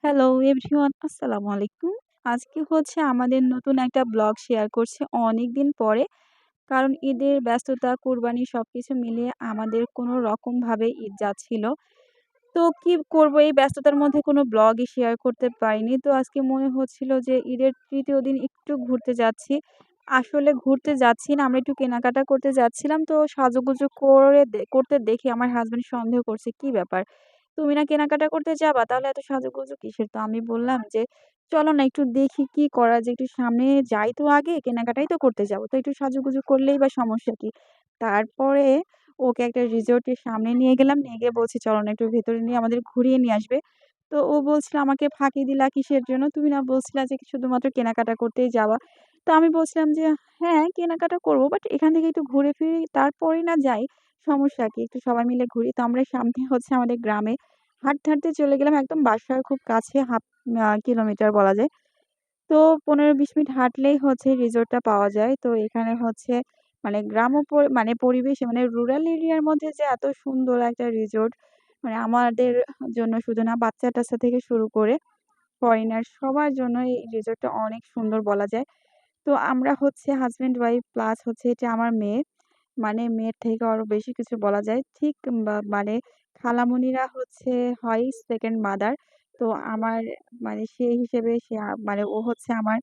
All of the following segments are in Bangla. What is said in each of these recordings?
হ্যালো এভরিওয়ান, আসসালামু আলাইকুম। আজকে হচ্ছে আমাদের নতুন একটা ব্লগ শেয়ার করছি অনেকদিন পরে। কারণ ঈদের ব্যস্ততা, কুরবানি সবকিছু মিলিয়ে আমাদের কোনো রকমভাবে ঈদ যাচ্ছিল। তো কি করব, এই ব্যস্ততার মধ্যে কোনো ব্লগই শেয়ার করতে পারিনি। তো আজকে মনে হচ্ছিল যে ঈদের ৩য় দিন একটু ঘুরতে যাচ্ছি। আসলে ঘুরতে যাচ্ছি না, আমরা একটু কেনাকাটা করতে যাচ্ছিলাম। তো সাজুগুজু করতে দেখে আমার হাসব্যান্ড সন্দেহ করছে, "কি ব্যাপার? তুমি না কেনাকাটা করতে যাবা? তাহলে এত সাজুগুজু কিসের?" তো আমি বললাম যে, "চলো না একটু দেখি কি করা যায়। একটু সামনে যাই তো আগে, কেনাকাটাই তো করতে যাবো। তো একটু সাজুগুজু করলেই বা সমস্যা কি?" তারপরে ওকে একটা রিসোর্টের সামনে নিয়ে গেলাম। নিয়ে গিয়ে বলছি, "চলো না একটু ভেতরে নিয়ে আমাদের ঘুরিয়ে নিয়ে আসবে।" তো ও বলছিল, "আমাকে ফাঁকি দিলা কিসের জন্য? তুমি না বলছিলা যে শুধুমাত্র কেনাকাটা করতেই যাবা?" তো আমি বলছিলাম যে, "হ্যাঁ, কেনাকাটা করব। বাট এখান থেকে একটু ঘুরে ফিরি তারপরেই না যাই। সমস্যা কি? একটু সবাই মিলে ঘুরি।" তো আমরা সামনে হচ্ছে আমাদের গ্রামে হাঁটতে, হাঁটতে চলে গেলাম একদম বাসার খুব কাছে হাফ কিলোমিটার বলা যায়। তো ১৫-২০ মিনিট হাঁটলেই হচ্ছে রিসোর্টটা পাওয়া যায়। তো এখানে হচ্ছে মানে গ্রাম্য মানে পরিবেশে মানে রুরাল এরিয়ার মধ্যে যে এত সুন্দর একটা রিসোর্ট, মানে আমাদের জন্য শুধু না, বাচ্চা-টাচ্চা থেকে শুরু করে ফরেনার সবার জন্য এই রিসোর্টটা অনেক সুন্দর বলা যায়। তো আমরা হচ্ছে হাসব্যান্ড ওয়াইফ প্লাস হচ্ছে এটা আমার মেয়ে। মানে মেয়ের থেকে আরো বেশি কিছু বলা যায়। ঠিক মানে খালামণিরা হচ্ছে হয় 2nd মাদার। তো আমার মানে সেই হিসেবে সে মানে ও হচ্ছে আমার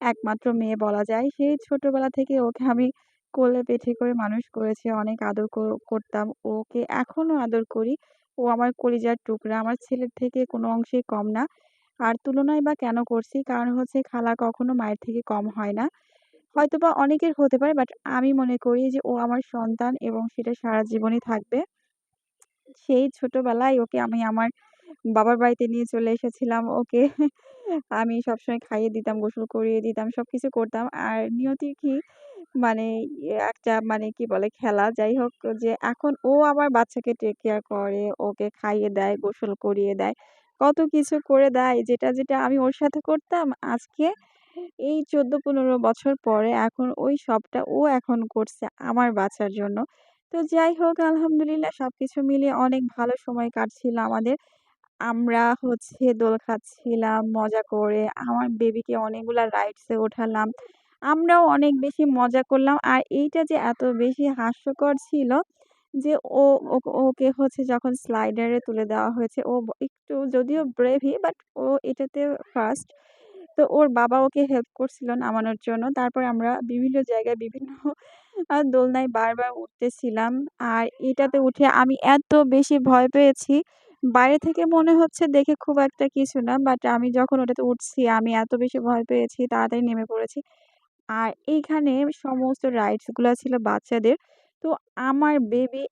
একমাত্র মেয়ে বলা যায়। সেই ছোটবেলা থেকে ওকে আমি কোলে পিঠে করে মানুষ করেছি। অনেক আদর করতাম। ওকে এখনো আদর করি। ও আমার কলিজার টুকরা। আমার ছেলের থেকে কোনো অংশেই কম না। আর তুলনাই বা কেন করছি? কারণ হচ্ছে খালা কখনো মায়ের থেকে কম হয় না। হয়তোবা অনেকের হতে পারে, বাট আমি মনে করি যে ও আমার সন্তান এবং সেটা সারা জীবনই থাকবে। সেই ছোটবেলায় ওকে আমি আমার বাবার বাড়িতে নিয়ে চলে এসেছিলাম। ওকে আমি সবসময় খাইয়ে দিতাম, গোসল করিয়ে দিতাম, সবকিছু করতাম। আর নিয়তি কি মানে একটা মানে কি বলে খেলা। যাই হোক, যে এখন ও আবার বাচ্চাকে টেক কেয়ার করে, ওকে খাইয়ে দেয়, গোসল করিয়ে দেয়। কত কিছু করে দেয়, যেটা আমি ওর সাথে করতাম আজকে এই ১৪-১৫ বছর পরে এখন ওই সবটা ও এখন করছে আমার বাচ্চার জন্য। তো যাই হোক, আলহামদুলিল্লাহ সবকিছু মিলিয়ে অনেক ভালো সময় কাটছিল আমাদের। আমরা হচ্ছে দোল খাচ্ছিলাম মজা করে। আমার বেবিকে অনেকগুলা রাইডস এ ওঠালাম। আমরাও অনেক বেশি মজা করলাম। আর এইটা যে এত বেশি হাস্যকর ছিল যে ও ওকে হচ্ছে যখন স্লাইডারে তুলে দেওয়া হয়েছে, ও একটু যদিও ব্রেভি, বাট ও এটাতে ফার্স্ট। তো ওর বাবা ওকে হেল্প করছিল নামানোর জন্য। তারপরে আমরা বিভিন্ন জায়গায় বিভিন্ন দোলনায় বারবার উঠতেছিলাম। আর এটাতে উঠে আমি এত বেশি ভয় পেয়েছি। বাইরে থেকে মনে হচ্ছে দেখে খুব একটা কিছু না। বাট আমি যখন ওটাতে উঠছি আমি এত বেশি ভয় পেয়েছি, তাড়াতাড়ি নেমে পড়েছি। আর এইখানে সমস্ত রাইডস গুলা ছিল বাচ্চাদের। তো আমার বেবি